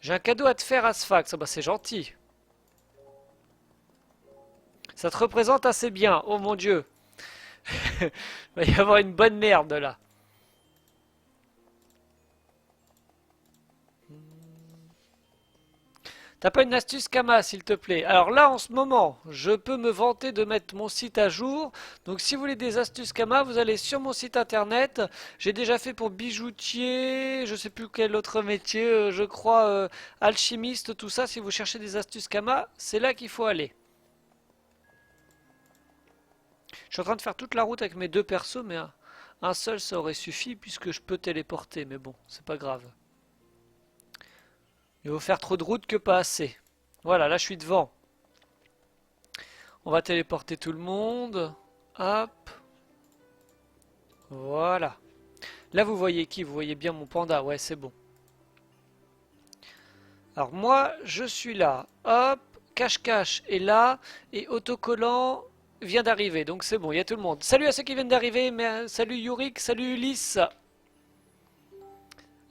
J'ai un cadeau à te faire, Asphax. Oh bah c'est gentil. Ça te représente assez bien. Oh mon dieu. Il va y avoir une bonne merde là. T'as pas une astuce Kama, s'il te plaît? Alors là, en ce moment, je peux me vanter de mettre mon site à jour. Donc si vous voulez des astuces Kama, vous allez sur mon site internet. J'ai déjà fait pour bijoutier, je sais plus quel autre métier, je crois alchimiste, tout ça. Si vous cherchez des astuces Kama, c'est là qu'il faut aller. Je suis en train de faire toute la route avec mes deux persos, mais un seul ça aurait suffi puisque je peux téléporter. Mais bon, c'est pas grave. Il faut faire trop de route que pas assez. Voilà, là je suis devant. On va téléporter tout le monde. Hop. Voilà. Là vous voyez qui? Vous voyez bien mon panda. Ouais, c'est bon. Alors moi, je suis là. Hop. Cache-cache est là. Et autocollant vient d'arriver. Donc c'est bon, il y a tout le monde. Salut à ceux qui viennent d'arriver. Salut Yurik, salut Ulysse.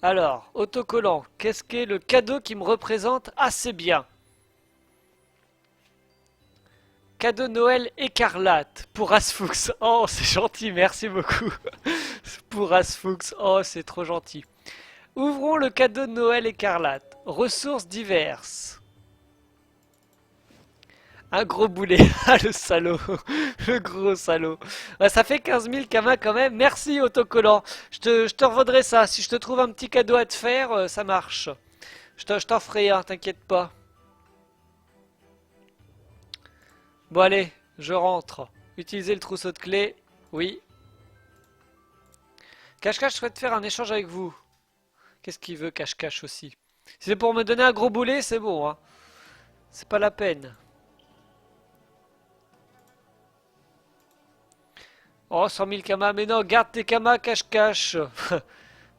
Alors, autocollant, qu'est-ce qu'est le cadeau qui me représente assez bien? Cadeau Noël écarlate pour Asfux. Oh, c'est gentil, merci beaucoup. Pour Asfux. Oh, c'est trop gentil. Ouvrons le cadeau de Noël écarlate. Ressources diverses. Un gros boulet. Ah, le salaud. Le gros salaud. Ouais, ça fait 15 000 kamas quand même. Merci, autocollant. Je te revaudrai ça. Si je te trouve un petit cadeau à te faire, ça marche. Je t'en ferai un, t'inquiète pas. Bon, allez, je rentre. Utilisez le trousseau de clés. Oui. Cache-cache, je souhaite faire un échange avec vous. Qu'est-ce qu'il veut, cache-cache aussi? Si c'est pour me donner un gros boulet, c'est bon, hein. C'est pas la peine. Oh, 100 000 kamas, mais non, garde tes kamas, cache-cache.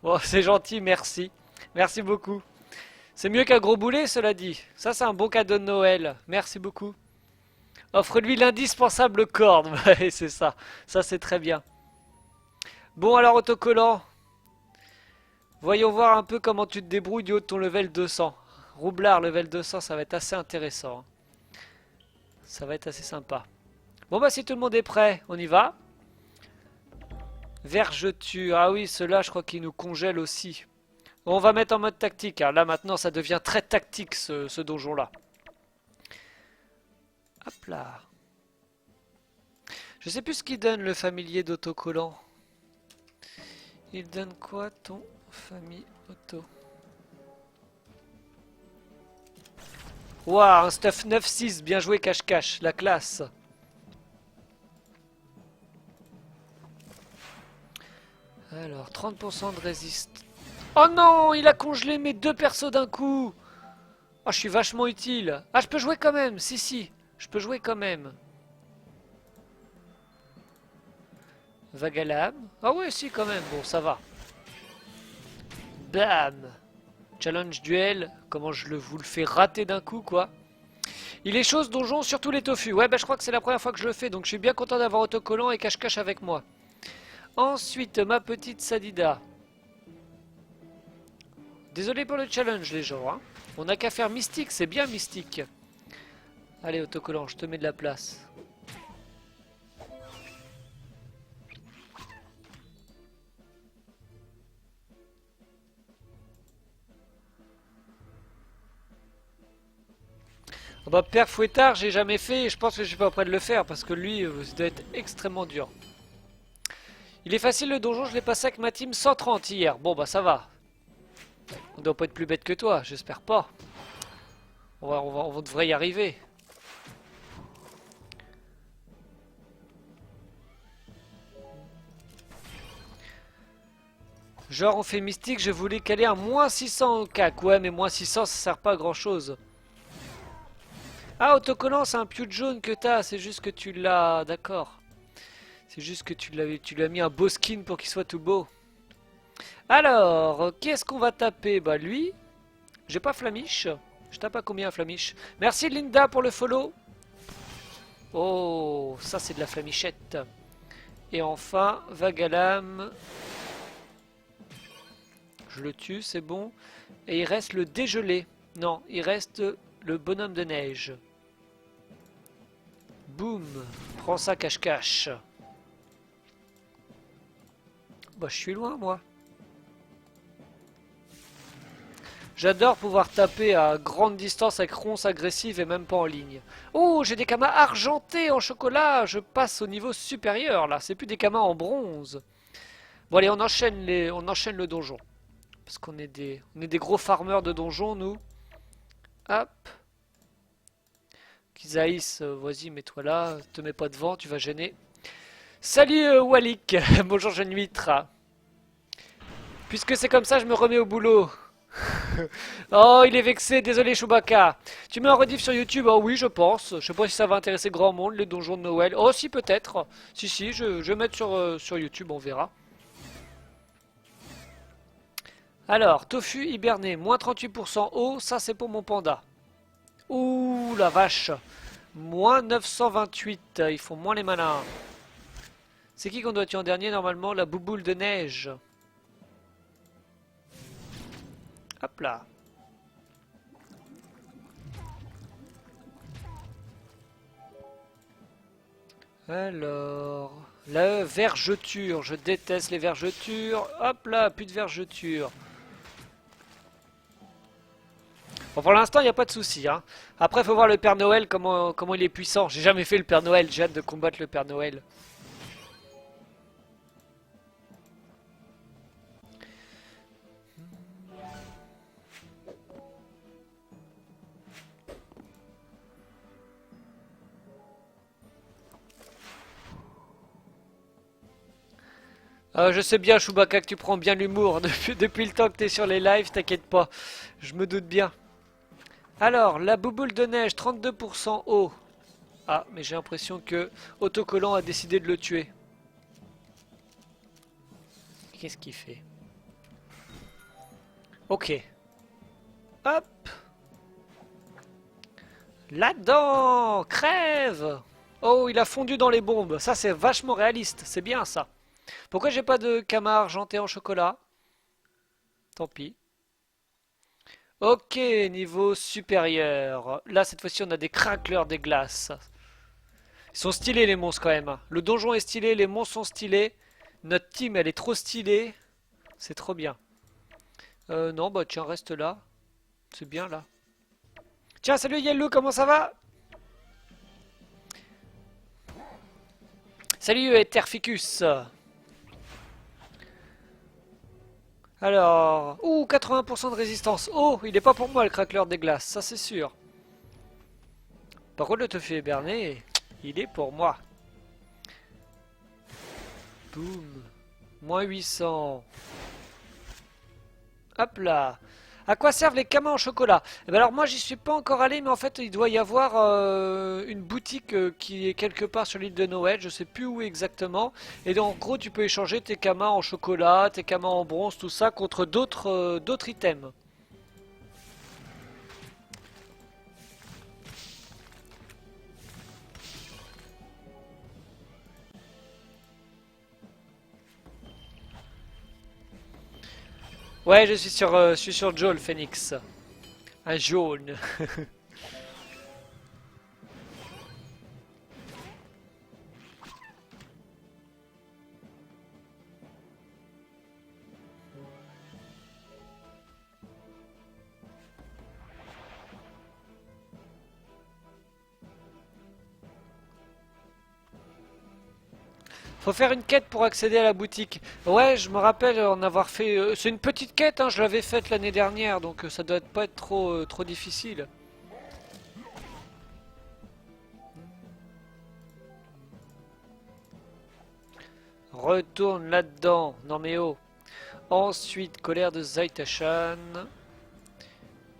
Bon, c'est gentil, merci. Merci beaucoup. C'est mieux qu'un gros boulet, cela dit. Ça, c'est un bon cadeau de Noël. Merci beaucoup. Offre-lui l'indispensable corde. Ouais, c'est ça. Ça, c'est très bien. Bon, alors, autocollant. Voyons voir un peu comment tu te débrouilles du haut de ton level 200. Roublard, level 200, ça va être assez intéressant, hein. Ça va être assez sympa. Bon, bah, si tout le monde est prêt, on y va. Vergeture. Ah oui, ceux-là, je crois qu'ils nous congèlent aussi. On va mettre en mode tactique, hein. Là, maintenant, ça devient très tactique, ce donjon-là. Hop là. Je sais plus ce qu'il donne, le familier d'autocollant. Il donne quoi, ton famille auto? Waouh, un stuff 9-6, bien joué cache-cache, la classe. Alors, 30% de résiste. Oh non, il a congelé mes deux persos d'un coup. Oh, je suis vachement utile. Ah, je peux jouer quand même, si, si. Je peux jouer quand même. Vagalam. Ah ouais, si, quand même. Bon, ça va. Bam. Challenge duel. Comment vous le fais rater d'un coup, quoi. Il est chaud ce donjon, surtout les tofu. Ouais, bah je crois que c'est la première fois que je le fais, donc je suis bien content d'avoir autocollant et cache-cache avec moi. Ensuite, ma petite Sadida. Désolé pour le challenge, les gens, hein. On n'a qu'à faire mystique, c'est bien mystique. Allez, autocollant, je te mets de la place. Oh bah, Père Fouettard, j'ai jamais fait et je pense que je suis pas prêt de le faire parce que lui, ça doit être extrêmement dur. Il est facile le donjon, je l'ai passé avec ma team 130 hier. Bon bah ça va. On doit pas être plus bête que toi, j'espère pas. On devrait y arriver. Genre on fait mystique, je voulais caler un moins 600 au cac. Ouais mais moins 600 ça sert pas à grand chose. Ah, autocollant, c'est un piou de jaune que t'as, c'est juste que tu l'as... D'accord. C'est juste que tu lui as mis un beau skin pour qu'il soit tout beau. Alors, qu'est-ce qu'on va taper? Bah lui, j'ai pas Flamiche. Je tape à combien Flamiche? Merci Linda pour le follow. Oh, ça c'est de la flamichette. Et enfin, Vagalam. Je le tue, c'est bon. Et il reste le dégelé. Non, il reste le bonhomme de neige. Boum. Prends ça, cache-cache. Bah, je suis loin, moi. J'adore pouvoir taper à grande distance avec ronces agressives et même pas en ligne. Oh, j'ai des kamas argentés en chocolat. Je passe au niveau supérieur, là. C'est plus des kamas en bronze. Bon, allez, on enchaîne le donjon. Parce qu'on est des gros farmers de donjon, nous. Hop. Kisaïs, vas-y, mets-toi là. Te mets pas devant, tu vas gêner. Salut, Walik. Bonjour, jeune huître. Puisque c'est comme ça, je me remets au boulot. Oh, il est vexé, désolé Chewbacca. Tu mets un rediff sur YouTube? Oh oui, je pense. Je sais pas si ça va intéresser grand monde, les donjons de Noël. Oh si, peut-être. Si, je vais mettre sur YouTube, on verra. Alors, tofu hiberné, moins 38% eau, ça c'est pour mon panda. Ouh, la vache. Moins 928, ils font moins les malins. C'est qui qu'on doit tuer en dernier normalement? La bouboule de neige. Hop là. Alors, la vergeture, je déteste les vergetures. Hop là, plus de vergeture. Bon, pour l'instant, il n'y a pas de souci. Hein. Après, il faut voir le Père Noël, comment il est puissant. J'ai jamais fait le Père Noël, j'ai hâte de combattre le Père Noël. Je sais bien, Chewbacca, que tu prends bien l'humour. Depuis le temps que tu es sur les lives, t'inquiète pas. Je me doute bien. Alors, la bouboule de neige, 32% eau. Ah, mais j'ai l'impression que Autocollant a décidé de le tuer. Qu'est-ce qu'il fait? Ok. Hop. Là-dedans! Crève! Oh, il a fondu dans les bombes. Ça, c'est vachement réaliste. C'est bien, ça. Pourquoi j'ai pas de Kama argenté en chocolat? Tant pis. Ok, niveau supérieur. Là, cette fois-ci, on a des craqueleurs des glaces. Ils sont stylés, les monstres, quand même. Le donjon est stylé, les monstres sont stylés. Notre team, elle est trop stylée. C'est trop bien. Non, bah tiens, reste là. C'est bien, là. Tiens, salut Yellow, comment ça va? Salut Eterficus. Alors... Ouh, 80% de résistance. Oh, il est pas pour moi le craqueleur des glaces, ça c'est sûr. Par contre, le tofu héberné, il est pour moi. Boum. Moins 800. Hop là. À quoi servent les camas en chocolat? Eh ben alors moi j'y suis pas encore allé, mais en fait il doit y avoir une boutique qui est quelque part sur l'île de Noël, je sais plus où exactement. Et donc en gros tu peux échanger tes camas en chocolat, tes camas en bronze, tout ça contre d'autres items. Ouais, je suis sur Joe le Phoenix. Un jaune. Faut faire une quête pour accéder à la boutique. Ouais, je me rappelle en avoir fait... c'est une petite quête, hein, je l'avais faite l'année dernière, donc ça doit pas être trop difficile. Retourne là-dedans. Non mais oh. Ensuite, colère de Zaitashan.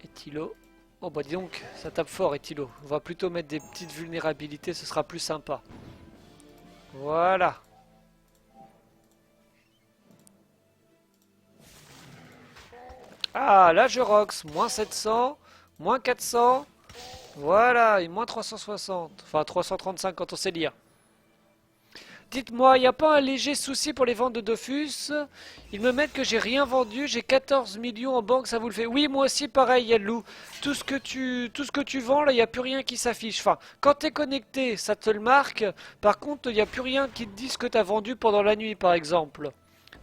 Etilo. Oh bah dis donc, ça tape fort Etilo. On va plutôt mettre des petites vulnérabilités, ce sera plus sympa. Voilà. Ah, là je rox. Moins 700, moins 400. Voilà, et moins 360. Enfin 335 quand on sait lire. Dites-moi, il n'y a pas un léger souci pour les ventes de Dofus? Ils me mettent que j'ai rien vendu, j'ai 14 millions en banque, ça vous le fait? Oui, moi aussi pareil, Yalou. Tout ce que tu vends, là, il n'y a plus rien qui s'affiche. Enfin, quand tu es connecté, ça te le marque. Par contre, il n'y a plus rien qui te dit ce que tu as vendu pendant la nuit, par exemple.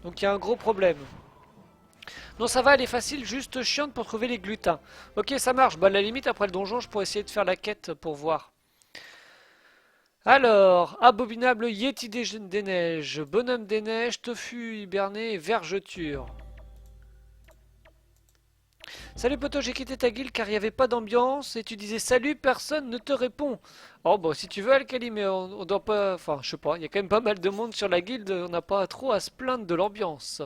Donc il y a un gros problème. Non, ça va, elle est facile, juste chiante pour trouver les glutins. Ok, ça marche. Bah, à la limite, après le donjon, je pourrais essayer de faire la quête pour voir. Alors, abominable Yéti des neiges, bonhomme des neiges, tofu hiberné et vergeture. Salut poto, j'ai quitté ta guilde car il n'y avait pas d'ambiance et tu disais salut, personne ne te répond. Oh bon, si tu veux Alcali, mais on doit pas... Enfin, je sais pas, il y a quand même pas mal de monde sur la guilde, on n'a pas trop à se plaindre de l'ambiance.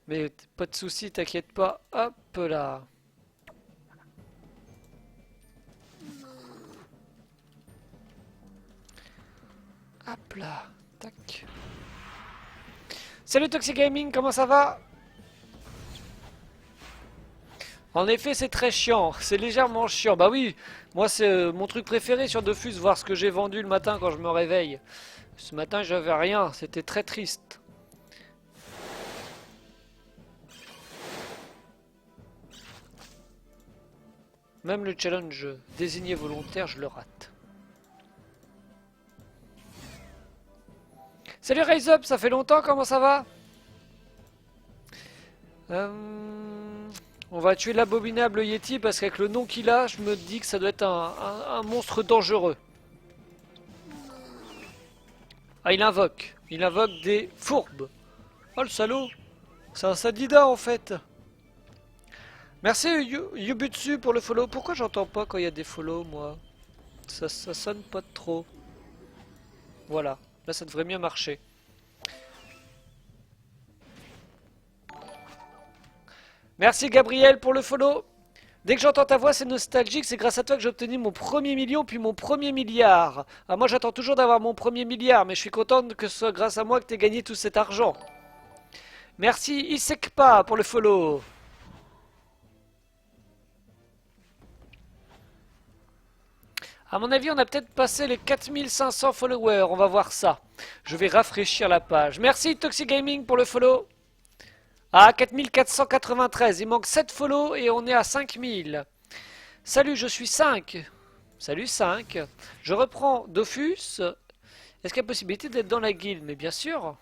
Mais pas de soucis, t'inquiète pas. Hop là. Hop là. Tac. Salut Toxic Gaming, comment ça va? En effet, c'est très chiant. C'est légèrement chiant. Bah oui, moi c'est mon truc préféré sur Dofus, voir ce que j'ai vendu le matin quand je me réveille. Ce matin, j'avais rien. C'était très triste. Même le challenge désigné volontaire, je le rate. Salut Raise Up, ça fait longtemps, comment ça va? On va tuer l'abominable Yeti parce qu'avec le nom qu'il a, je me dis que ça doit être un monstre dangereux. Ah, il invoque. Il invoque des fourbes. Oh le salaud. C'est un sadida en fait. Merci Yubutsu pour le follow. Pourquoi j'entends pas quand il y a des follow moi? Ça sonne pas trop. Voilà. Là ça devrait bien marcher. Merci Gabriel pour le follow. Dès que j'entends ta voix, c'est nostalgique. C'est grâce à toi que j'ai obtenu mon premier million, puis mon premier milliard. Ah, moi, j'attends toujours d'avoir mon premier milliard, mais je suis contente que ce soit grâce à moi que tu aies gagné tout cet argent. Merci Isekpa pour le follow. À mon avis, on a peut-être passé les 4500 followers. On va voir ça. Je vais rafraîchir la page. Merci Toxic Gaming pour le follow. Ah, 4493. Il manque 7 follow et on est à 5000. Salut, je suis 5. Salut 5. Je reprends Dofus. Est-ce qu'il y a possibilité d'être dans la guilde? Mais bien sûr.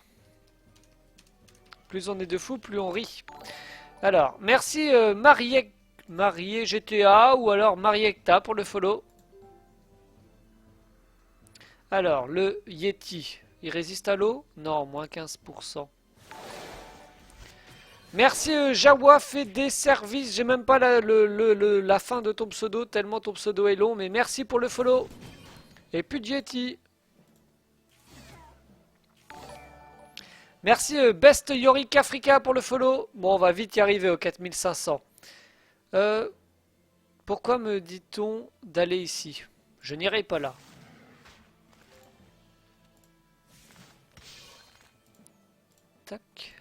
Plus on est de fous, plus on rit. Alors, merci Marié GTA ou alors Mariecta pour le follow. Alors, le Yeti, il résiste à l'eau? Non, moins 15%. Merci Jawa fait des services. J'ai même pas la fin de ton pseudo, tellement ton pseudo est long, mais merci pour le follow. Et plus de Yeti. Merci Best Yorick Africa pour le follow. Bon, on va vite y arriver aux 4500. Pourquoi me dit-on d'aller ici? Je n'irai pas là. Tac.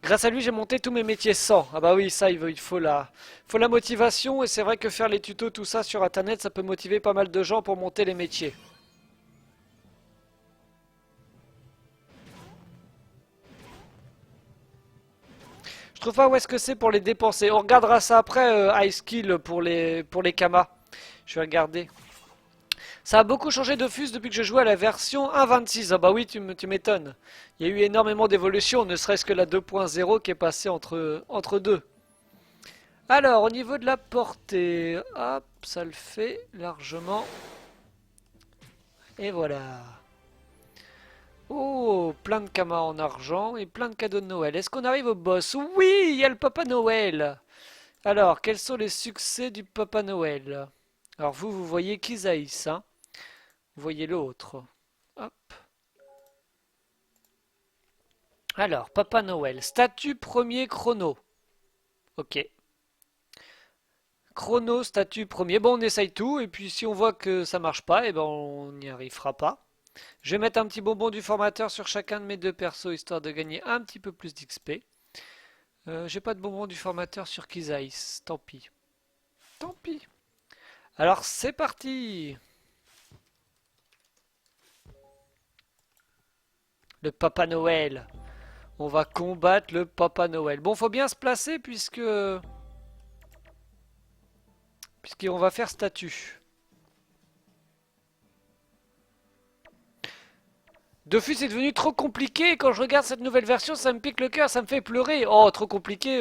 Grâce à lui, j'ai monté tous mes métiers 100. Ah bah oui, ça, il faut la motivation. Et c'est vrai que faire les tutos, tout ça sur Internet, ça peut motiver pas mal de gens pour monter les métiers. Je trouve pas où est-ce que c'est pour les dépenser. On regardera ça après, High Skill pour les kamas. Je vais regarder. Ça a beaucoup changé Dofus depuis que je jouais à la version 1.26. Ah bah oui, tu m'étonnes. Il y a eu énormément d'évolutions, ne serait-ce que la 2.0 qui est passée entre deux. Alors, au niveau de la portée, hop, ça le fait largement. Et voilà. Oh, plein de kamas en argent et plein de cadeaux de Noël. Est-ce qu'on arrive au boss? Oui, il y a le Papa Noël. Alors, quels sont les succès du Papa Noël? Alors vous voyez Kisaïs, hein? Vous voyez l'autre. Hop. Alors, Papa Noël. Statut premier chrono. Ok. Chrono, statut premier. Bon, on essaye tout. Et puis si on voit que ça marche pas, eh ben on n'y arrivera pas. Je vais mettre un petit bonbon du formateur sur chacun de mes deux persos, histoire de gagner un petit peu plus d'XP. J'ai pas de bonbons du formateur sur Kizaïs. Tant pis. Tant pis. Alors c'est parti. Le Papa Noël. On va combattre le Papa Noël. Bon, faut bien se placer puisqu'on va faire statue. Dofus est devenu trop compliqué. Quand je regarde cette nouvelle version, ça me pique le cœur, ça me fait pleurer. Oh, trop compliqué.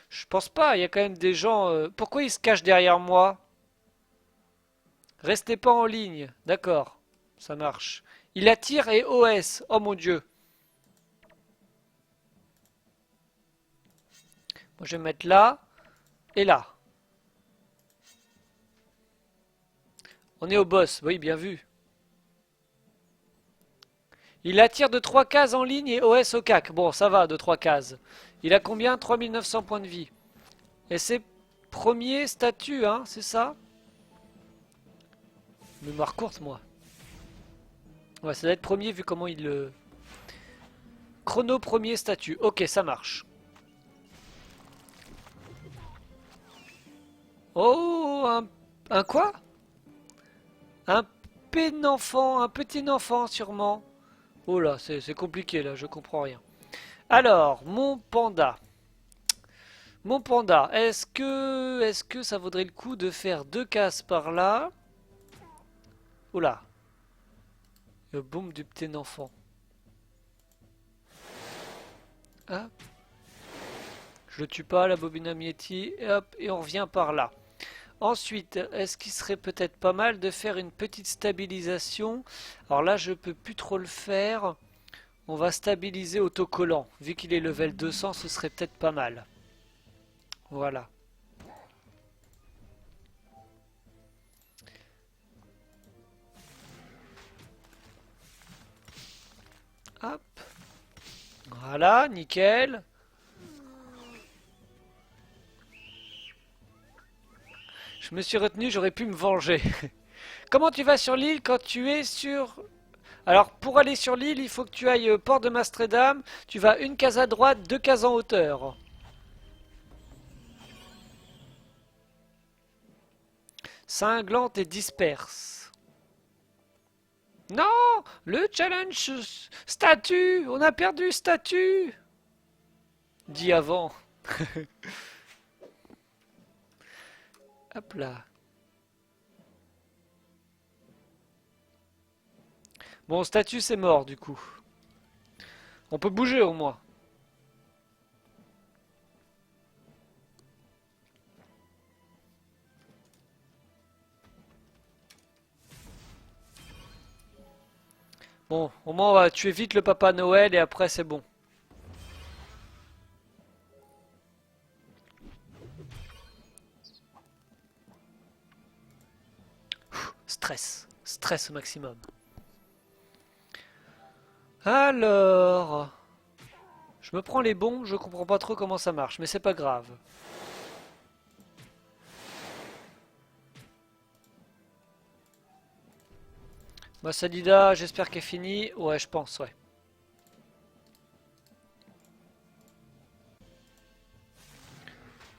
Je pense pas. Il y a quand même des gens. Pourquoi ils se cachent derrière moi? Restez pas en ligne. D'accord, ça marche. Il attire et OS. Oh mon dieu. Moi, je vais mettre là et là. On est au boss. Oui, bien vu. Il attire de 3 cases en ligne et OS au CAC. Bon, ça va, de 3 cases. Il a combien? 3900 points de vie. Et c'est premier statut, hein, c'est ça? Mémoire courte, moi. Ouais, ça doit être premier vu comment il le... Chrono premier statut. Ok, ça marche. Oh, un quoi? Un pénenfant, un petit enfant sûrement. Oh là, c'est compliqué là, je comprends rien. Alors, mon panda. Mon panda, est-ce que ça vaudrait le coup de faire 2 cases par là? Oula, le boom du petit enfant. Hop. Je le tue pas, la bobine à Mietti, et hop, et on revient par là. Ensuite, est-ce qu'il serait peut-être pas mal de faire une petite stabilisation? Alors là, je peux plus trop le faire. On va stabiliser autocollant. Vu qu'il est level 200, ce serait peut-être pas mal. Voilà. Hop. Voilà, nickel. Je me suis retenu, j'aurais pu me venger. Comment tu vas sur l'île quand tu es sur... Alors, pour aller sur l'île, il faut que tu ailles port de Mastredam. Tu vas une case à droite, 2 cases en hauteur. Cinglante et disperse. Non! Le challenge statut! On a perdu statut! Dit avant. Hop là. Bon, statut c'est mort du coup. On peut bouger au moins. Bon, au moins on va tuer vite le Papa Noël et après c'est bon. Stress. Stress au maximum. Alors... Je me prends les bons, je comprends pas trop comment ça marche, mais c'est pas grave. Massadida, j'espère qu'elle est finie. Ouais, je pense, ouais.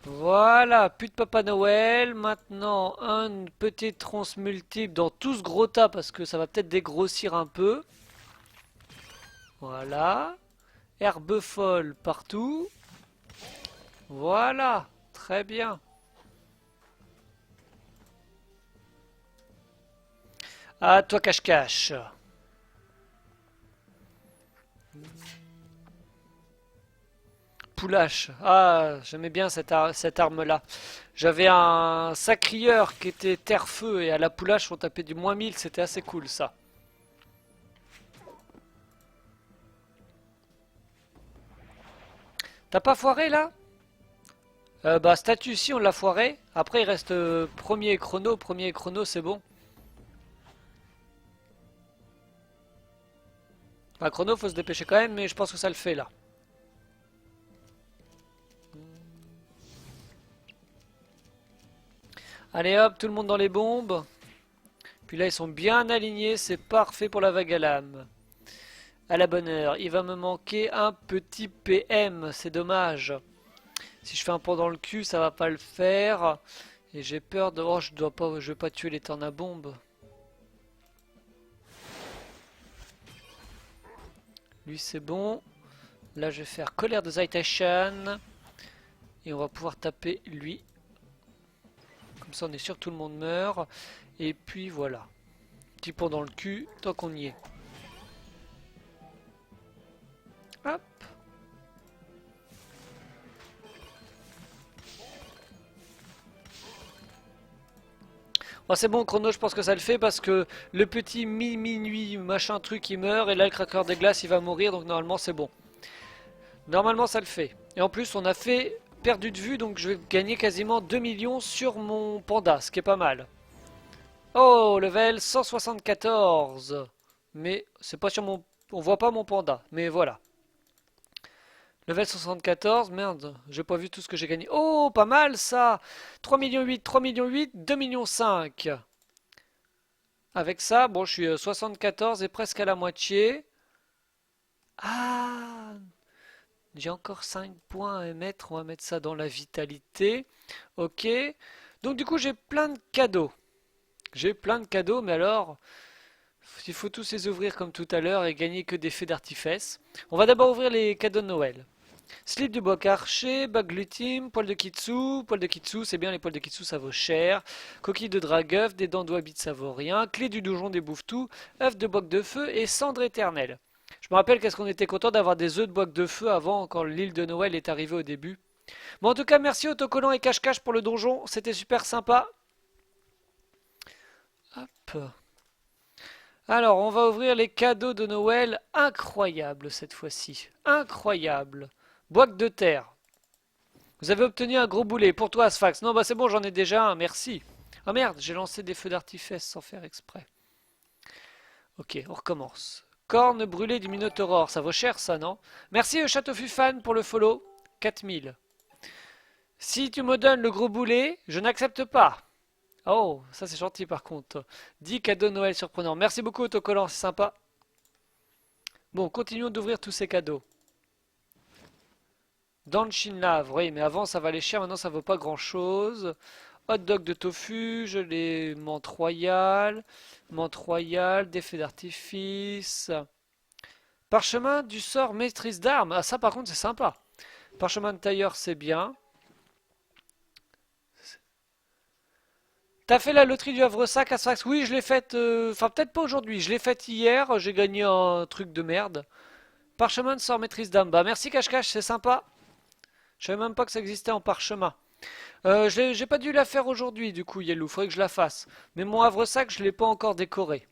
Voilà, plus de Papa Noël. Maintenant, un petit tronce multiple dans tout ce gros tas parce que ça va peut-être dégrossir un peu. Voilà. Herbe folle partout. Voilà, très bien. À toi, cache-cache. Poulache. Ah, j'aimais bien cette arme-là. J'avais un sacrieur qui était terre-feu et à la poulache on tapait du -1000, c'était assez cool ça. T'as pas foiré là? Bah statut si on l'a foiré. Après il reste premier chrono. Premier chrono c'est bon. Bah chrono faut se dépêcher quand même mais je pense que ça le fait là. Allez hop, tout le monde dans les bombes. Puis là ils sont bien alignés, c'est parfait pour la vague à lame. À la bonne heure, il va me manquer un petit PM, c'est dommage. Si je fais un pont dans le cul, ça va pas le faire. Et j'ai peur de... Oh, je vais pas tuer les tornabombes. Lui, c'est bon. Là, je vais faire colère de Zaitashan. Et on va pouvoir taper lui. Comme ça, on est sûr que tout le monde meurt. Et puis, voilà. Petit pont dans le cul, tant qu'on y est. Hop. Bon, c'est bon, Chrono, je pense que ça le fait parce que le petit minuit machin truc il meurt et là le craqueur des glaces il va mourir donc normalement c'est bon. Normalement ça le fait. Et en plus on a fait perdu de vue donc je vais gagner quasiment 2 millions sur mon panda, ce qui est pas mal. Oh, level 174. Mais c'est pas sur mon... On voit pas mon panda, mais voilà. Level 74, merde, j'ai pas vu tout ce que j'ai gagné. Oh, pas mal ça. 3 millions 8, 3 millions 8, 2 millions 5. Avec ça, bon, je suis 74 et presque à la moitié. Ah, j'ai encore 5 points à mettre. On va mettre ça dans la vitalité. Ok. Donc du coup, j'ai plein de cadeaux. J'ai plein de cadeaux, mais alors, il faut tous les ouvrir comme tout à l'heure et gagner que des feux d'artifice. On va d'abord ouvrir les cadeaux de Noël. Slip du boc archer, bague glutime, poil de kitsu. Poil de kitsu, c'est bien, les poils de kitsu ça vaut cher. Coquille de dragueuf, des dents d'oabit ça vaut rien. Clé du donjon des bouffetous, œuf de boc de feu et cendre éternelle. Je me rappelle qu'est-ce qu'on était content d'avoir des œufs de boc de feu avant, quand l'île de Noël est arrivée au début. Bon, en tout cas, merci Autocollant et Cache-Cache pour le donjon, c'était super sympa. Hop. Alors, on va ouvrir les cadeaux de Noël. Incroyable cette fois-ci. Incroyable. Boîte de terre. Vous avez obtenu un gros boulet. Pour toi, Asphax. Non, bah c'est bon, j'en ai déjà un. Merci. Ah merde, j'ai lancé des feux d'artifice sans faire exprès. Ok, on recommence. Corne brûlée du Minotaurore. Ça vaut cher, ça, non? Merci, Château Fufan, pour le follow. 4000. Si tu me donnes le gros boulet, je n'accepte pas. Oh, ça c'est gentil par contre. 10 cadeaux de Noël surprenants. Merci beaucoup, autocollant, c'est sympa. Bon, continuons d'ouvrir tous ces cadeaux. Dans le Shinlave, oui, mais avant ça valait cher, maintenant ça vaut pas grand chose. Hot dog de tofu, je l'ai menthe royale, des feux d'artifice. Parchemin du sort maîtrise d'armes, ah ça par contre c'est sympa. Parchemin de tailleur c'est bien. T'as fait la loterie du Havre-Sac à Sfax? Oui, je l'ai faite, enfin peut-être pas aujourd'hui, je l'ai faite hier, j'ai gagné un truc de merde. Parchemin de sort maîtrise d'armes, bah merci cache-cache, c'est sympa. Je savais même pas que ça existait en parchemin. J'ai pas dû la faire aujourd'hui, du coup, Yellow. Faudrait que je la fasse. Mais mon havre-sac, je l'ai pas encore décoré.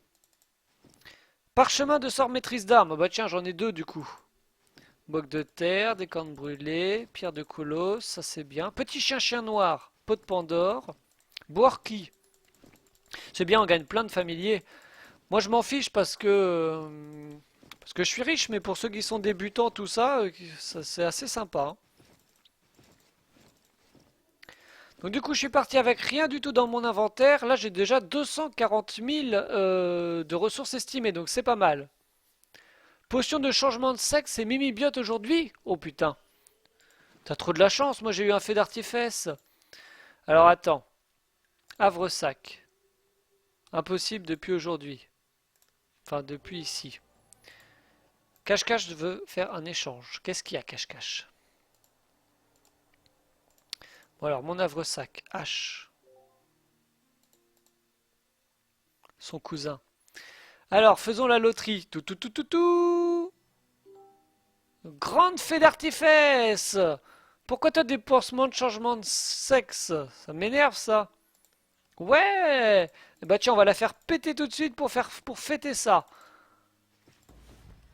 Parchemin de sort maîtrise d'armes. Bah tiens, j'en ai deux, du coup. Boc de terre, des cornes brûlées, pierre de colosse, ça c'est bien. Petit chien noir, pot de Pandore. Boarki. C'est bien, on gagne plein de familiers. Moi, je m'en fiche parce que je suis riche, mais pour ceux qui sont débutants, tout ça, c'est assez sympa, hein. Donc du coup, je suis parti avec rien du tout dans mon inventaire. Là, j'ai déjà 240 000 de ressources estimées, donc c'est pas mal. Potion de changement de sexe et Mimibiote aujourd'hui? Oh putain. T'as trop de la chance, moi j'ai eu un fait d'artifice. Alors attends. Havre-sac. Impossible depuis aujourd'hui. Enfin, depuis ici. Cache-cache veut faire un échange. Qu'est-ce qu'il y a, cache-cache? Bon alors, mon havre-sac. H. Son cousin. Alors, faisons la loterie. Tout, tout, tout, tout, tout. Grande fée d'artifice. Pourquoi t'as des pansements de changement de sexe? Ça m'énerve, ça. Ouais. Bah tiens, on va la faire péter tout de suite pour fêter ça.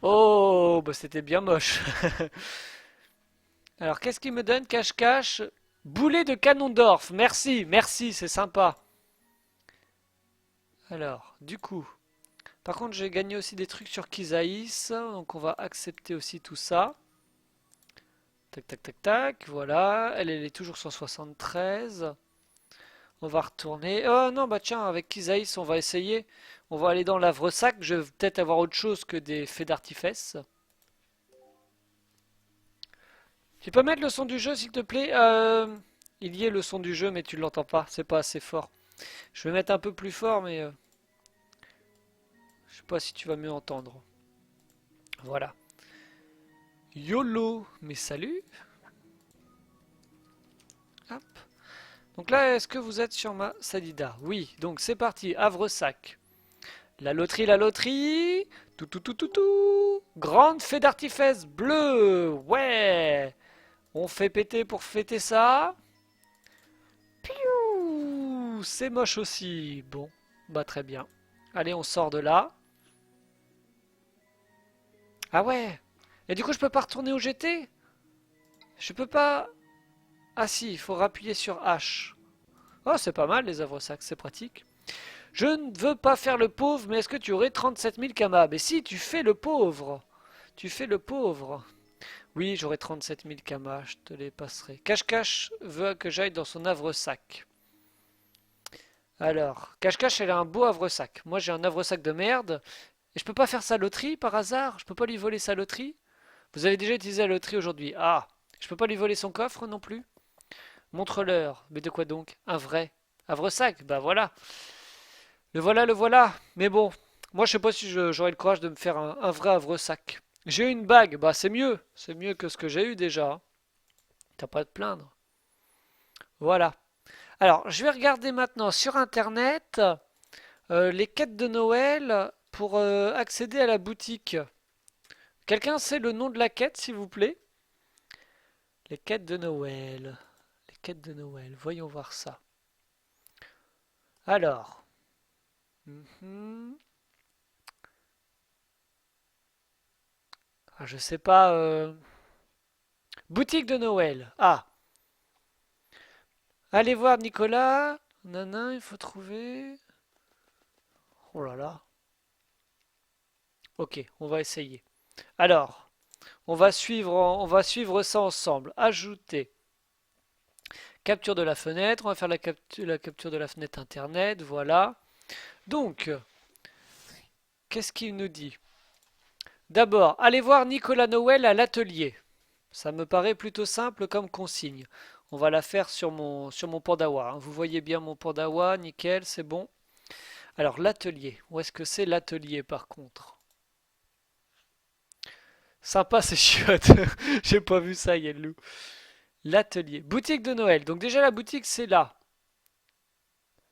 Oh, bah c'était bien moche. Alors, qu'est-ce qu'il me donne? Cache-cache. Boulet de Canondorf. Merci, merci, c'est sympa. Alors, du coup... Par contre, j'ai gagné aussi des trucs sur Kisaïs, donc on va accepter aussi tout ça. Tac, tac, tac, tac, voilà. Elle est toujours 173. On va retourner. Oh non, bah tiens, avec Kisaïs, on va essayer. On va aller dans l'Havre-Sac. Je vais peut-être avoir autre chose que des faits d'artifice. Tu peux mettre le son du jeu, s'il te plaît? Il y est le son du jeu, mais tu l'entends pas. C'est pas assez fort. Je vais mettre un peu plus fort, mais je sais pas si tu vas mieux entendre. Voilà. YOLO! Mais salut! Hop. Donc là, est-ce que vous êtes sur ma salida? Oui, donc c'est parti. Havresac. La loterie, la loterie! Tout, tout, tout, tout, tout! Grande fée d'artifice bleue! Ouais! On fait péter pour fêter ça. Piou! C'est moche aussi. Bon, bah très bien. Allez, on sort de là. Ah ouais! Et du coup, je peux pas retourner au GT? Je peux pas... Ah si, il faut appuyer sur H. Oh, c'est pas mal les havresacs, c'est pratique. Je ne veux pas faire le pauvre, mais est-ce que tu aurais 37 000 kamas? Mais si, tu fais le pauvre. Tu fais le pauvre. Oui, j'aurai 37 000 kamas, je te les passerai. Cache-cache veut que j'aille dans son havresac. Alors, Cache-cache, elle a un beau havresac. Moi, j'ai un havresac de merde. Et je peux pas faire sa loterie par hasard? Je peux pas lui voler sa loterie? Vous avez déjà utilisé la loterie aujourd'hui. Ah, je peux pas lui voler son coffre non plus? Montre-leur. Mais de quoi donc? Un vrai. Havresac, bah voilà. Le voilà, le voilà. Mais bon, moi je sais pas si j'aurai le courage de me faire un vrai havresac. J'ai eu une bague, bah c'est mieux. C'est mieux que ce que j'ai eu déjà. T'as pas à te plaindre. Voilà. Alors, je vais regarder maintenant sur internet les quêtes de Noël pour accéder à la boutique. Quelqu'un sait le nom de la quête, s'il vous plaît? Les quêtes de Noël. Les quêtes de Noël. Voyons voir ça. Alors. Mhm. Ah, je sais pas. Boutique de Noël. Ah. Allez voir Nicolas. Nanan, il faut trouver. Oh là là. Ok, on va essayer. Alors, on va suivre ça ensemble. Ajouter. Capture de la fenêtre. On va faire la capture de la fenêtre internet. Voilà. Donc, qu'est-ce qu'il nous dit? D'abord, allez voir Nicolas Noël à l'atelier. Ça me paraît plutôt simple comme consigne. On va la faire sur mon Pandawa, hein. Vous voyez bien mon Pandawa, nickel, c'est bon. Alors l'atelier, où est-ce que c'est l'atelier par contre? Sympa, c'est chouette. J'ai pas vu ça, Yellou. L'atelier. Boutique de Noël. Donc déjà la boutique c'est là.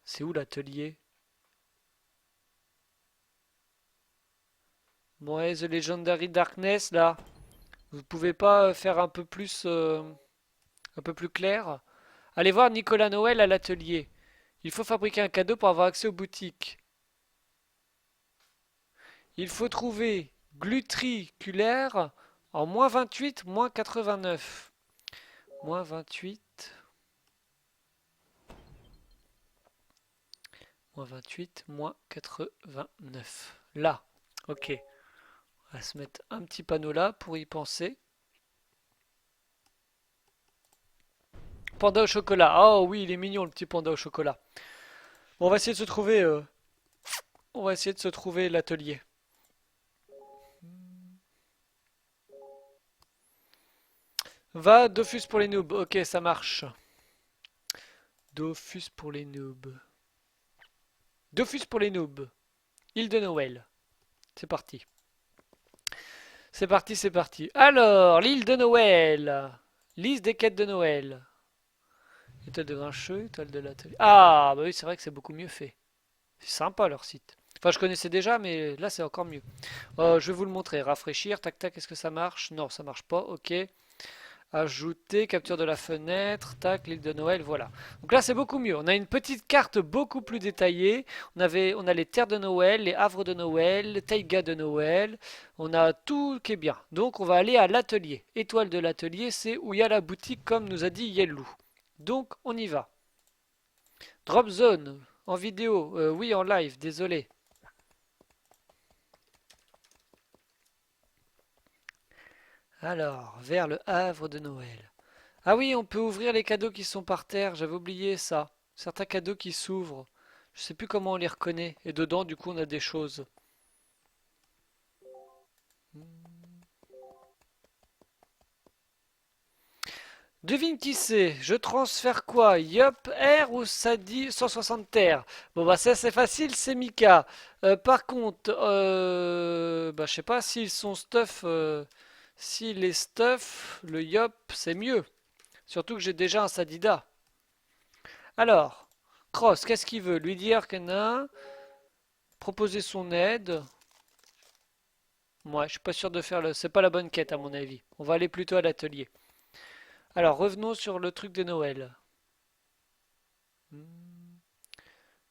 C'est où l'atelier? Bon, ouais, The Legendary Darkness là. Vous pouvez pas faire un peu plus clair? Allez voir Nicolas Noël à l'atelier. Il faut fabriquer un cadeau pour avoir accès aux boutiques. Il faut trouver glutriculaire en -28, -89. -28, -28, -89. Là. Ok. On va se mettre un petit panneau là pour y penser. Panda au chocolat. Oh oui, il est mignon le petit panda au chocolat. Bon, on va essayer de se trouver l'atelier. Va, Dofus pour les noobs. Ok, ça marche. Dofus pour les noobs. Dofus pour les noobs. Île de Noël. C'est parti. C'est parti, c'est parti. Alors, l'île de Noël. Liste des quêtes de Noël. Étoile de Grincheux, étoile de l'atelier. Ah, bah oui, c'est vrai que c'est beaucoup mieux fait. C'est sympa leur site. Enfin, je connaissais déjà, mais là, c'est encore mieux. Je vais vous le montrer. Rafraîchir, tac tac, est-ce que ça marche? Non, ça marche pas, ok. Ajouter, capture de la fenêtre, tac, l'île de Noël, voilà. Donc là, c'est beaucoup mieux. On a une petite carte beaucoup plus détaillée. On a les terres de Noël, les havres de Noël, les taïgas de Noël. On a tout qui est bien. Donc, on va aller à l'atelier. Étoile de l'atelier, c'est où il y a la boutique, comme nous a dit Yellou. Donc, on y va. Drop zone, en vidéo. Oui, en live, désolé. Alors, vers le havre de Noël. Ah oui, on peut ouvrir les cadeaux qui sont par terre, j'avais oublié ça. Certains cadeaux qui s'ouvrent. Je sais plus comment on les reconnaît. Et dedans, du coup, on a des choses. Devine qui c'est. Je transfère quoi? Yup, R ou ça dit 160 terres? Bon bah ça c'est facile, c'est Mika. Par contre, bah je sais pas s'ils sont stuff. S'il est stuff, le Yup c'est mieux. Surtout que j'ai déjà un Sadida. Alors, Cross, qu'est-ce qu'il veut? Lui dire que non. Proposer son aide. Moi, je suis pas sûr de faire le. C'est pas la bonne quête à mon avis. On va aller plutôt à l'atelier. Alors, revenons sur le truc de Noël. Hmm,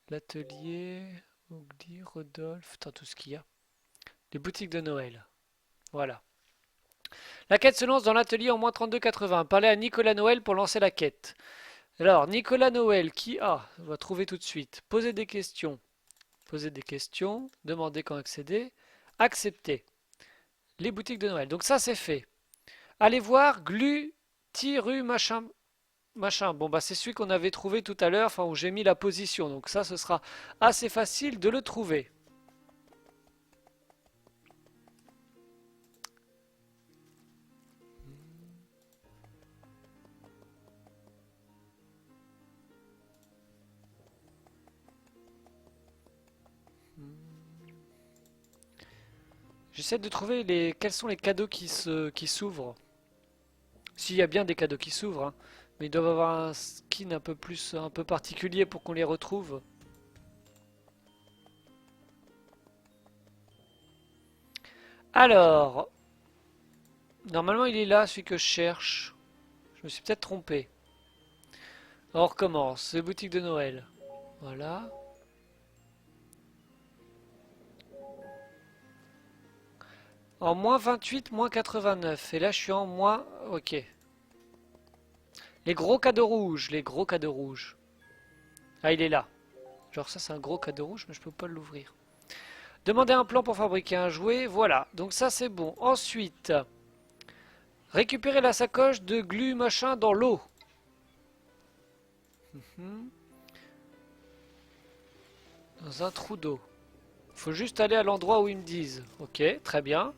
L'atelier, Mowgli, Rodolphe, putain, tout ce qu'il y a. Les boutiques de Noël. Voilà. La quête se lance dans l'atelier en moins 32,80. Parlez à Nicolas Noël pour lancer la quête. Alors, Nicolas Noël, qui a? On va trouver tout de suite. Poser des questions. Poser des questions. Demander quand accéder. Accepter. Les boutiques de Noël. Donc ça, c'est fait. Allez voir Glu, Tiru, machin, machin. Bon, bah c'est celui qu'on avait trouvé tout à l'heure, enfin où j'ai mis la position. Donc ça, ce sera assez facile de le trouver. J'essaie de trouver quels sont les cadeaux qui s'ouvrent. S'il y a bien des cadeaux qui s'ouvrent, hein. Mais ils doivent avoir un skin un peu plus, un peu particulier pour qu'on les retrouve. Alors, normalement il est là, celui que je cherche. Je me suis peut-être trompé. On recommence. Les boutiques de Noël. Voilà. En moins 28, moins 89. Et là, je suis en moins... Ok. Les gros cadeaux rouges. Les gros cadeaux rouges. Ah, il est là. Genre ça, c'est un gros cadeau rouge, mais je peux pas l'ouvrir. Demander un plan pour fabriquer un jouet. Voilà. Donc ça, c'est bon. Ensuite, récupérer la sacoche de glu machin dans l'eau. Dans un trou d'eau. Faut juste aller à l'endroit où ils me disent. Ok, très bien.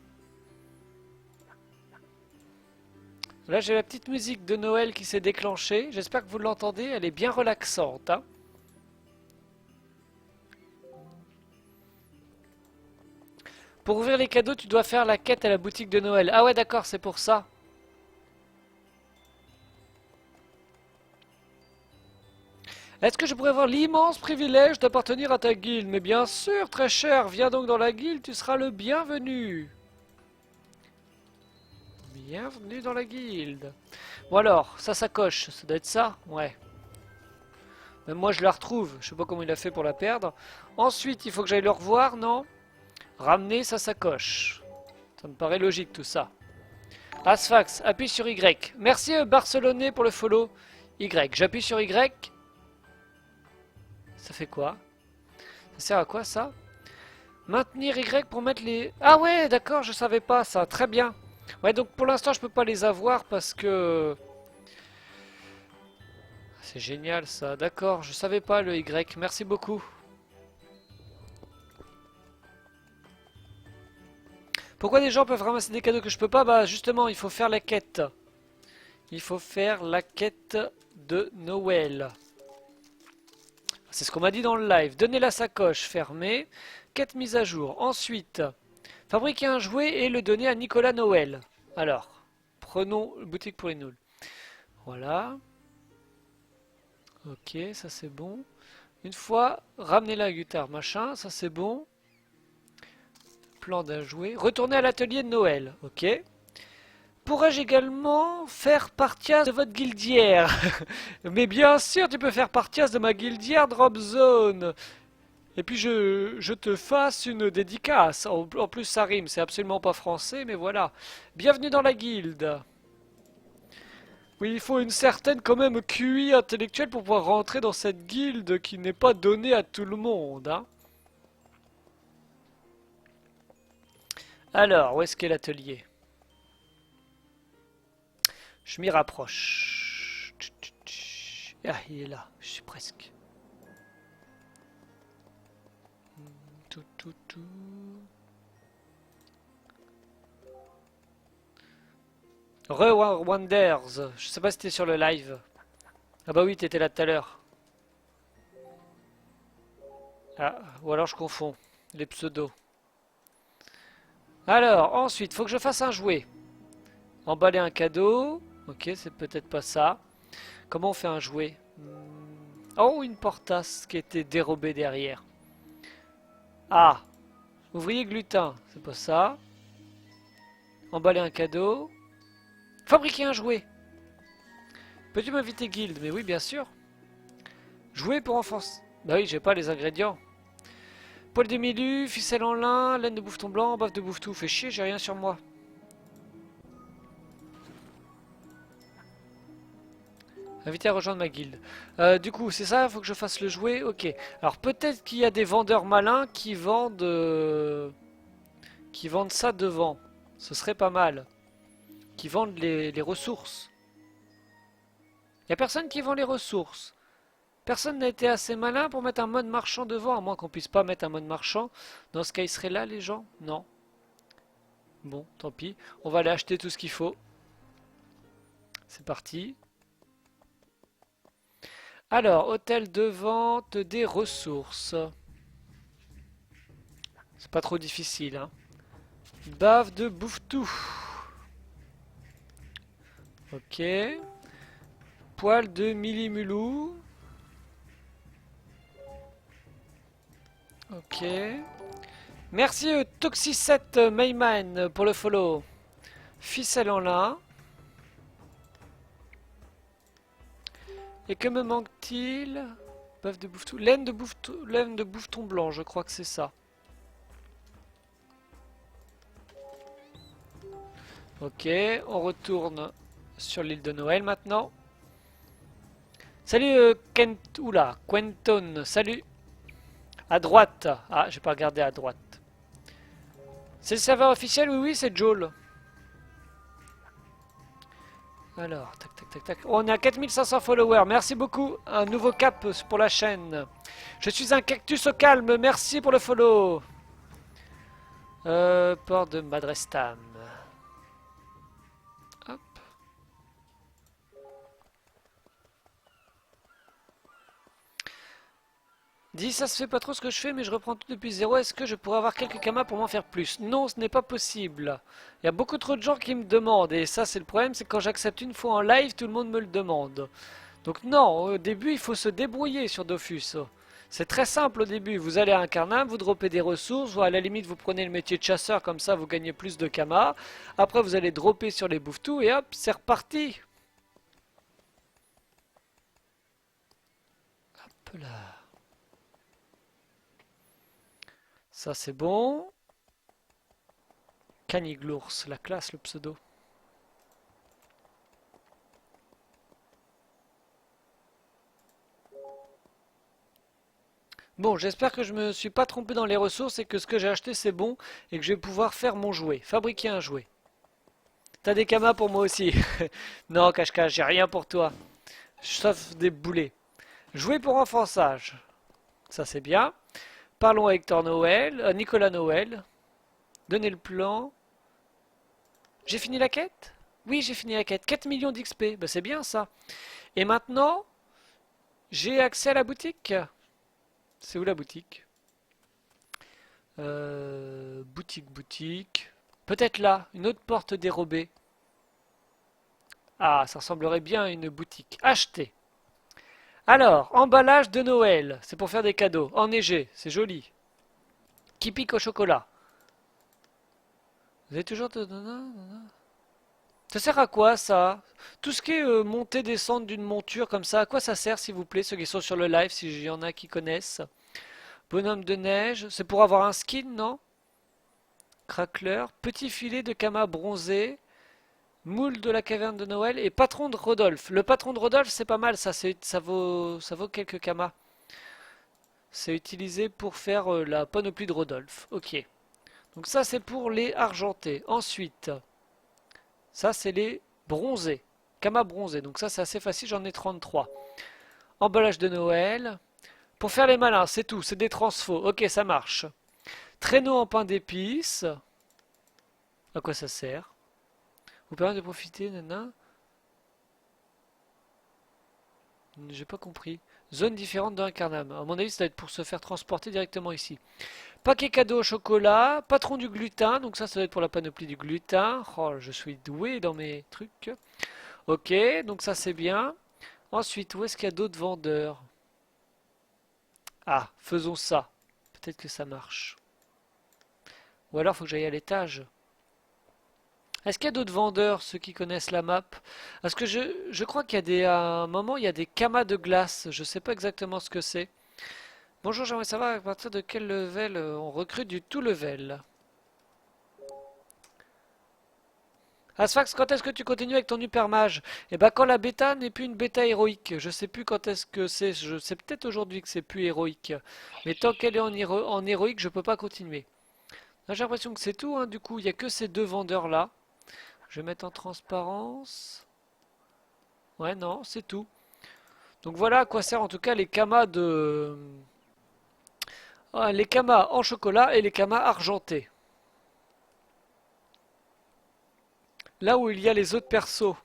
Là, j'ai la petite musique de Noël qui s'est déclenchée. J'espère que vous l'entendez. Elle est bien relaxante, hein. Pour ouvrir les cadeaux, tu dois faire la quête à la boutique de Noël. Ah ouais, d'accord, c'est pour ça. Est-ce que je pourrais avoir l'immense privilège d'appartenir à ta guilde? Mais bien sûr, très cher, viens donc dans la guilde, tu seras le bienvenu. Bienvenue dans la guilde. Bon alors, ça s'accroche, ça doit être ça? Ouais. Même moi je la retrouve, je sais pas comment il a fait pour la perdre. Ensuite, il faut que j'aille le revoir, non? Ramener sa sacoche. Ça me paraît logique tout ça. Asfax, appuie sur Y. Merci Barcelonais pour le follow. Y, j'appuie sur Y. Ça fait quoi? Ça sert à quoi ça? Maintenir Y pour mettre les... Ah ouais, d'accord, je savais pas ça. Très bien. Ouais, donc pour l'instant, je peux pas les avoir parce que... C'est génial ça. D'accord, je savais pas le Y. Merci beaucoup. Pourquoi des gens peuvent ramasser des cadeaux que je peux pas? Bah justement, il faut faire la quête. Il faut faire la quête de Noël. C'est ce qu'on m'a dit dans le live. Donner la sacoche fermée. Quête mise à jour. Ensuite, fabriquer un jouet et le donner à Nicolas Noël. Alors, prenons boutique pour les nuls. Voilà. Ok, ça c'est bon. Une fois, ramener la guitare, machin, ça c'est bon. Plan d'un jouet. Retourner à l'atelier de Noël. Ok. Pourrais-je également faire partie de votre guildière? Mais bien sûr, tu peux faire partie de ma guildière Drop Zone. Et puis je te fasse une dédicace. En plus, ça rime, c'est absolument pas français, mais voilà. Bienvenue dans la guilde. Oui, il faut une certaine quand même QI intellectuelle pour pouvoir rentrer dans cette guilde qui n'est pas donnée à tout le monde, hein. Alors, où est-ce qu'est l'atelier? Je m'y rapproche. Ah, il est là, je suis presque. Tout, tout, tout. Wonders. Je sais pas si t'es sur le live. Ah bah oui, t'étais là tout à l'heure. Ah, ou alors je confonds les pseudos. Alors, ensuite, faut que je fasse un jouet. Emballer un cadeau. Ok, c'est peut-être pas ça. Comment on fait un jouet? Oh, une portasse qui était dérobée derrière. Ah, ouvrier gluten, c'est pas ça. Emballer un cadeau. Fabriquer un jouet. Peux-tu m'inviter guild? Mais oui, bien sûr. Jouet pour enfants. Bah oui, j'ai pas les ingrédients. Poil de milu, ficelle en lin, laine de bouffeton blanc, baffe de bouffetou. Fait chier, j'ai rien sur moi. Invité à rejoindre ma guilde. Du coup, c'est ça, faut que je fasse le jouet. Ok. Alors peut-être qu'il y a des vendeurs malins qui vendent ça devant. Ce serait pas mal. Qui vendent les ressources. Il y a personne qui vend les ressources. Personne n'a été assez malin pour mettre un mode marchand devant, à moins qu'on puisse pas mettre un mode marchand. Dans ce cas, ils seraient là, les gens? Non. Bon, tant pis. On va aller acheter tout ce qu'il faut. C'est parti. Alors, hôtel de vente des ressources. C'est pas trop difficile, hein. Bave de bouffe-tout. Ok. Poil de millimulou. Ok. Merci Toxi7 Mayman pour le follow. Ficelle en lin. Et que me manque-t-il? Bave de bouffe-tout. Laine de bouffeton blanc, je crois que c'est ça. Ok, on retourne sur l'île de Noël maintenant. Salut Kent, oula, Quenton, salut. À droite. Ah, j'ai pas regardé à droite. C'est le serveur officiel? Oui, oui, c'est Joel. Alors, tac, tac, tac, tac. On est à 4500 followers. Merci beaucoup. Un nouveau cap pour la chaîne. Je suis un cactus au calme. Merci pour le follow. Port de Madrestam. Hop. Dis, ça se fait pas trop ce que je fais, mais je reprends tout depuis zéro. Est-ce que je pourrais avoir quelques kamas pour m'en faire plus? Non, ce n'est pas possible. Il y a beaucoup trop de gens qui me demandent. Et ça, c'est le problème, c'est que quand j'accepte une fois en live, tout le monde me le demande. Donc non, au début, il faut se débrouiller sur Dofus. C'est très simple au début. Vous allez à Incarnam, vous droppez des ressources, ou à la limite, vous prenez le métier de chasseur, comme ça, vous gagnez plus de kamas. Après, vous allez dropper sur les bouffetous, et hop, c'est reparti. Hop là. Ça, c'est bon. Caniglours, la classe, le pseudo. Bon, j'espère que je me suis pas trompé dans les ressources et que ce que j'ai acheté c'est bon et que je vais pouvoir faire mon jouet, fabriquer un jouet. T'as des kamas pour moi aussi. Non, cache-cache, j'ai rien pour toi. Sauf des boulets. Jouet pour enfants sages. Ça c'est bien. Parlons à Hector Noël, à Nicolas Noël. Donnez le plan. J'ai fini la quête? Oui, j'ai fini la quête. 4 millions d'XP. Bah, c'est bien ça. Et maintenant, j'ai accès à la boutique. C'est où la boutique? Boutique. Peut-être là, une autre porte dérobée. Ah, ça ressemblerait bien à une boutique. Acheter. Alors, emballage de Noël. C'est pour faire des cadeaux. Enneigé, c'est joli. Qui pique au chocolat. Vous avez toujours... Ça sert à quoi ça? Tout ce qui est montée, descente d'une monture comme ça, à quoi ça sert s'il vous plaît, ceux qui sont sur le live, s'il y en a qui connaissent? Bonhomme de neige, c'est pour avoir un skin, non? Crackler, petit filet de Kama bronzé, moule de la caverne de Noël et patron de Rodolphe. Le patron de Rodolphe, c'est pas mal, ça vaut quelques Kamas. C'est utilisé pour faire la panoplie de Rodolphe. Ok. Donc ça, c'est pour les argentés. Ensuite, ça, c'est les bronzés. Kama bronzés. Donc ça, c'est assez facile, j'en ai 33. Emballage de Noël. Pour faire les malins, c'est tout, c'est des transfos. Ok, ça marche. Traîneau en pain d'épices. À quoi ça sert? Vous permet de profiter, nana. J'ai pas compris. Zone différente d'un Carnam. À mon avis, ça doit être pour se faire transporter directement ici. Paquet cadeau au chocolat. Patron du gluten. Donc ça doit être pour la panoplie du gluten. Oh, je suis doué dans mes trucs. Ok, donc ça c'est bien. Ensuite, où est-ce qu'il y a d'autres vendeurs? Ah, faisons ça. Peut-être que ça marche. Ou alors, faut que j'aille à l'étage. Est-ce qu'il y a d'autres vendeurs, ceux qui connaissent la map? Parce que je crois qu'il y a à un moment, il y a des camas de glace. Je sais pas exactement ce que c'est. Bonjour, j'aimerais savoir à partir de quel level on recrute du tout level. Asphax, quand est-ce que tu continues avec ton hypermage? Eh ben quand la bêta n'est plus une bêta héroïque. Je sais plus quand est-ce que c'est. Je sais peut-être aujourd'hui que c'est plus héroïque. Mais tant qu'elle est en héroïque, je peux pas continuer. Là, j'ai l'impression que c'est tout, hein. Du coup, il n'y a que ces deux vendeurs-là. Je vais mettre en transparence. Ouais, non, c'est tout. Donc voilà à quoi servent en tout cas les kamas de... Ah, les kamas en chocolat et les kamas argentés. Là où il y a les autres persos.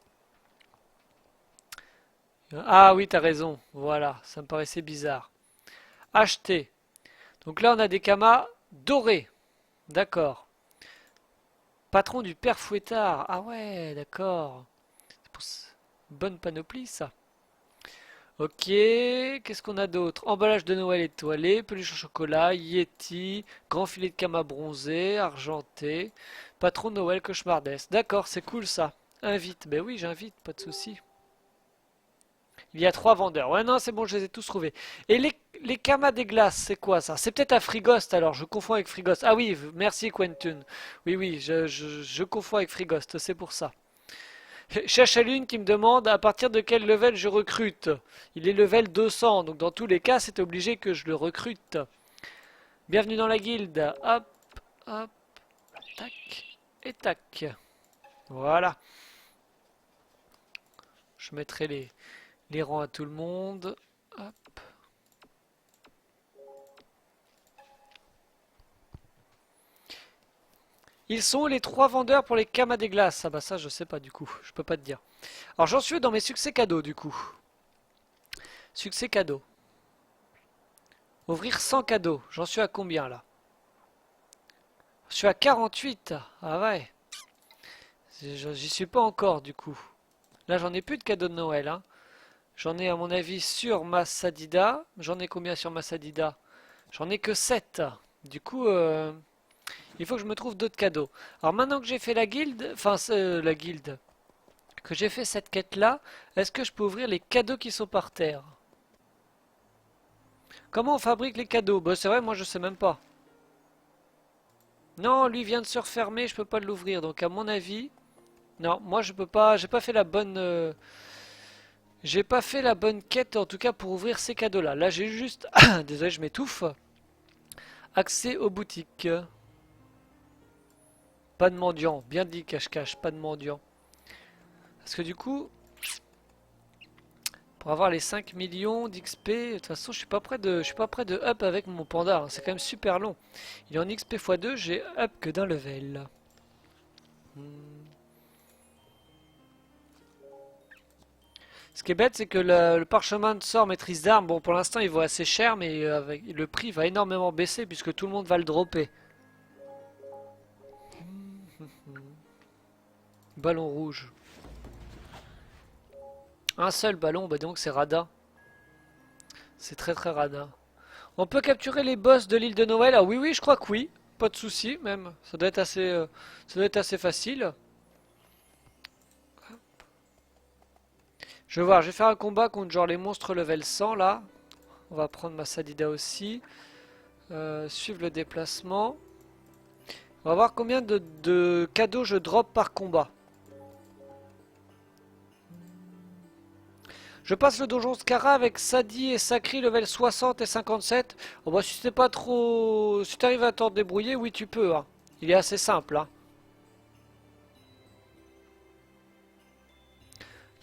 Ah oui, t'as raison. Voilà, ça me paraissait bizarre. Acheter. Donc là, on a des kamas dorés. D'accord. Patron du père Fouettard. Ah ouais, d'accord. Bonne panoplie, ça. Ok, qu'est-ce qu'on a d'autre? Emballage de Noël étoilé, peluche au chocolat, Yeti, grand filet de camas bronzé, argenté, patron de Noël cauchemardesque. D'accord, c'est cool ça. Invite. Ben oui, j'invite, pas de souci. Il y a trois vendeurs. Ouais, non, c'est bon, je les ai tous trouvés. Et les camas des glaces, c'est quoi ça? C'est peut-être à Frigost alors, je confonds avec Frigost. Ah oui, merci Quentin. Oui, oui, je confonds avec Frigost, c'est pour ça. Cherche à l'une qui me demande à partir de quel level je recrute. Il est level 200, donc dans tous les cas, c'est obligé que je le recrute. Bienvenue dans la guilde. Hop, hop, tac, et tac. Voilà. Je mettrai les rangs à tout le monde. Hop. Ils sont les trois vendeurs pour les camas des glaces. Ah bah ça, je sais pas du coup. Je peux pas te dire. Alors j'en suis dans mes succès cadeaux du coup. Succès cadeaux. Ouvrir 100 cadeaux. J'en suis à combien là? Je suis à 48. Ah ouais. J'y suis pas encore du coup. Là j'en ai plus de cadeaux de Noël. Hein. J'en ai à mon avis sur ma Sadida. J'en ai combien sur ma Sadida? J'en ai que 7. Du coup, il faut que je me trouve d'autres cadeaux. Alors maintenant que j'ai fait la guilde, enfin la guilde, que j'ai fait cette quête là, est-ce que je peux ouvrir les cadeaux qui sont par terre? Comment on fabrique les cadeaux? Bah c'est vrai, moi je sais même pas. Non, lui vient de se refermer, je peux pas l'ouvrir. Donc à mon avis, non, moi je peux pas, j'ai pas fait la bonne j'ai pas fait la bonne quête en tout cas pour ouvrir ces cadeaux-là. Là, j'ai juste désolé, je m'étouffe. Accès aux boutiques. Pas de mendiant, bien dit cache-cache, pas de mendiant. Parce que du coup, pour avoir les 5 millions d'XP, de toute façon, je suis pas prêt de up avec mon panda, hein. C'est quand même super long. Il est en XP x2, j'ai up que d'un level. Ce qui est bête, c'est que le parchemin de sort maîtrise d'armes, bon pour l'instant il vaut assez cher, mais le prix va énormément baisser puisque tout le monde va le dropper. Ballon rouge. Un seul ballon, bah donc c'est radin. C'est très très radin. On peut capturer les boss de l'île de Noël? Ah oui oui, je crois que oui. Pas de souci même. Ça doit être assez facile. Je vais voir, je vais faire un combat contre genre les monstres level 100 là. On va prendre ma Sadida aussi. Suivre le déplacement. On va voir combien de cadeaux je drop par combat. Je passe le donjon Scara avec Sadi et Sakri level 60 et 57. Oh bah si c'est pas trop... Si t'arrives à t'en débrouiller, oui tu peux. Hein. Il est assez simple. Hein.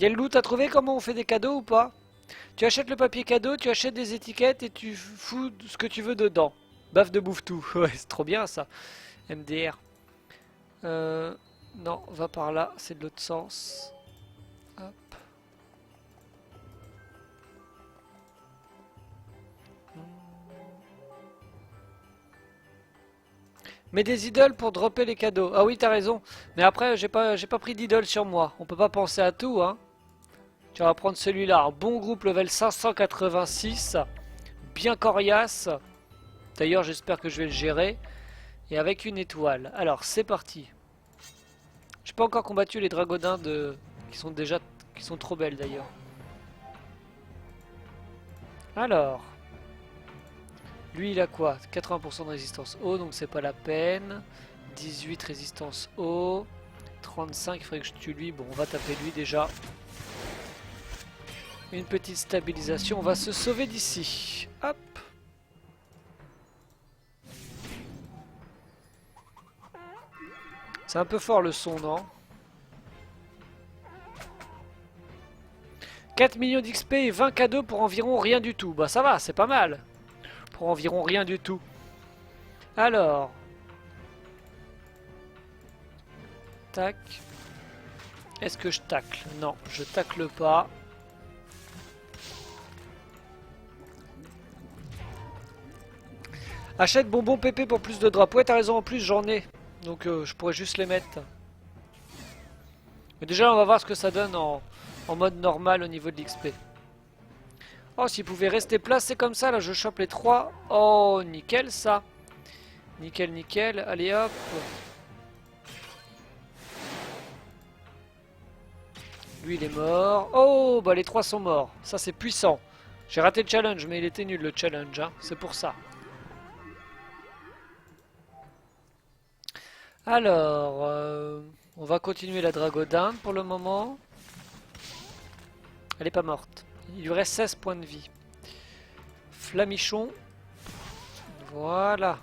Y'a le loot à trouver, comment on fait des cadeaux ou pas? Tu achètes le papier cadeau, tu achètes des étiquettes et tu fous ce que tu veux dedans. Baf de bouffe tout. Ouais, c'est trop bien ça. MDR. Non, va par là, c'est de l'autre sens. Hop. Mets des idoles pour dropper les cadeaux. Ah oui, t'as raison. Mais après, j'ai pas pris d'idole sur moi. On peut pas penser à tout, hein. Tu vas prendre celui-là. Un bon groupe level 586. Bien coriace. D'ailleurs, j'espère que je vais le gérer. Et avec une étoile. Alors, c'est parti. J'ai pas encore combattu les dragodins qui sont trop belles d'ailleurs. Alors, lui il a quoi? 80% de résistance eau, donc c'est pas la peine. 18 résistance eau. 35, il faudrait que je tue lui. Bon, on va taper lui déjà. Une petite stabilisation, on va se sauver d'ici. Hop. C'est un peu fort le son, non? 4 millions d'XP et 20 cadeaux pour environ rien du tout. Bah ça va, c'est pas mal. Pour environ rien du tout. Alors. Tac. Est-ce que je tacle? Non, je tacle pas. Achète bonbons pépé pour plus de drops. Ouais, t'as raison, en plus j'en ai. Donc je pourrais juste les mettre. Mais déjà, on va voir ce que ça donne en mode normal au niveau de l'XP. Oh, s'il pouvait rester placé comme ça, là je chope les 3. Oh, nickel ça. Nickel, nickel. Allez hop. Lui il est mort. Oh, bah les 3 sont morts. Ça c'est puissant. J'ai raté le challenge, mais il était nul le challenge, hein. C'est pour ça. Alors, on va continuer la dragodinde pour le moment. Elle est pas morte. Il lui reste 16 points de vie. Flamichon. Voilà.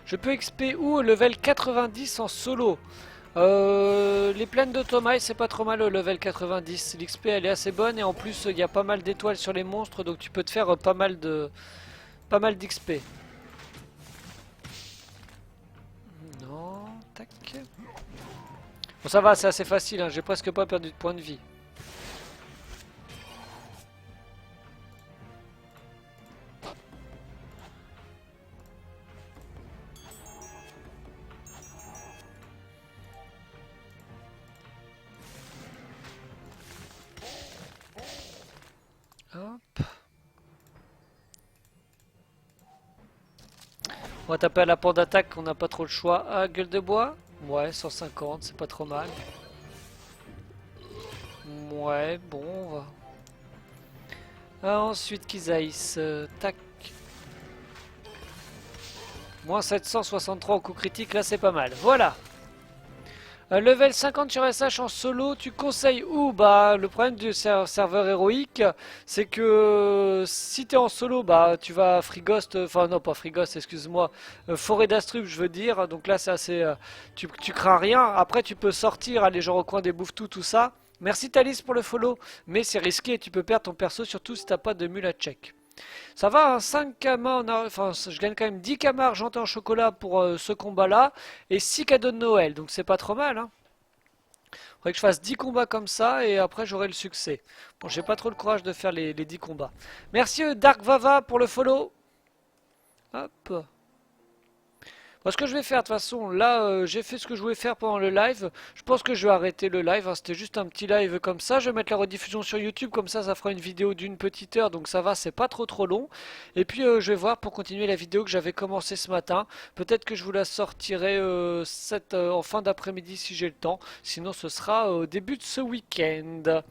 Je peux XP où au level 90 en solo? Les plaines de Tomaï, c'est pas trop mal au level 90. L'XP elle est assez bonne et en plus il y a pas mal d'étoiles sur les monstres, donc tu peux te faire pas mal d'XP. Non, tac. Bon ça va, c'est assez facile, hein. J'ai presque pas perdu de points de vie. Hop. On va taper à la porte d'attaque, on n'a pas trop le choix. Ah, gueule de bois. Ouais, 150, c'est pas trop mal. Ouais, bon, on va... Ah, ensuite, Kizaïs. Tac. Moins 763 au coup critique, là c'est pas mal. Voilà. Level 50 sur SH en solo, tu conseilles où? Bah, le problème du serveur héroïque, c'est que si t'es en solo, bah, tu vas à Frighost, enfin non pas Frighost, excuse-moi, Forêt d'Astrup, je veux dire. Donc là, c'est assez, tu crains rien. Après, tu peux sortir, aller genre au coin des bouffes tout ça. Merci Thalys pour le follow, mais c'est risqué et tu peux perdre ton perso, surtout si t'as pas de mule à check. Ça va, hein, 5 kamas, enfin je gagne quand même 10 kamas argentés en chocolat pour ce combat-là, et 6 cadeaux de Noël, donc c'est pas trop mal. Hein. Faudrait que je fasse 10 combats comme ça, et après j'aurai le succès. Bon, j'ai pas trop le courage de faire les 10 combats. Merci Dark Vava pour le follow. Hop. Bon, ce que je vais faire, de toute façon, là, j'ai fait ce que je voulais faire pendant le live. Je pense que je vais arrêter le live, hein. C'était juste un petit live comme ça. Je vais mettre la rediffusion sur YouTube, comme ça fera une vidéo d'une petite heure. Donc ça va, c'est pas trop long. Et puis, je vais voir pour continuer la vidéo que j'avais commencé ce matin. Peut-être que je vous la sortirai en fin d'après-midi si j'ai le temps. Sinon, ce sera au début de ce week-end.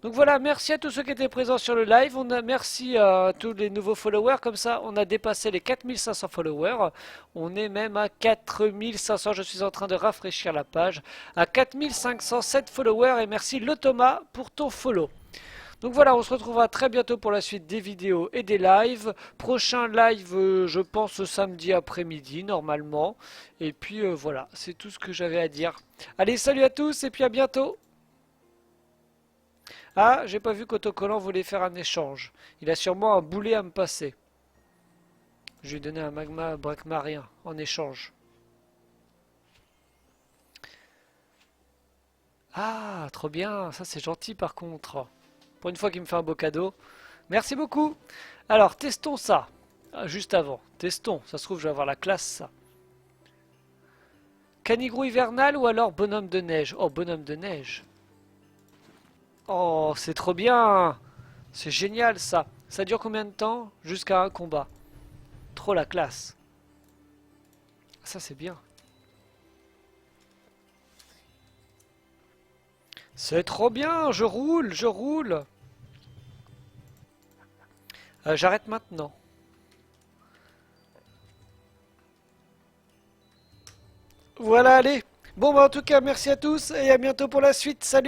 Donc voilà, merci à tous ceux qui étaient présents sur le live. Merci à tous les nouveaux followers. Comme ça, on a dépassé les 4500 followers. On est même à 4500. Je suis en train de rafraîchir la page. À 4507 followers. Et merci le Thomas pour ton follow. Donc voilà, on se retrouvera très bientôt pour la suite des vidéos et des lives. Prochain live, je pense samedi après-midi, normalement. Et puis voilà, c'est tout ce que j'avais à dire. Allez, salut à tous et puis à bientôt. Ah, j'ai pas vu qu'Autocollant voulait faire un échange. Il a sûrement un boulet à me passer. Je lui ai donné un magma braquemarien en échange. Ah, trop bien, ça c'est gentil par contre. Pour une fois qu'il me fait un beau cadeau. Merci beaucoup. Alors, testons ça. Ah, juste avant, testons. Ça se trouve, je vais avoir la classe, ça. Canigrou hivernal ou alors bonhomme de neige? Oh, bonhomme de neige. Oh, c'est trop bien. C'est génial, ça. Ça dure combien de temps? Jusqu'à un combat. Trop la classe. Ça, c'est bien. C'est trop bien, je roule, je roule. J'arrête maintenant. Voilà, allez. Bon, bah en tout cas, merci à tous et à bientôt pour la suite. Salut!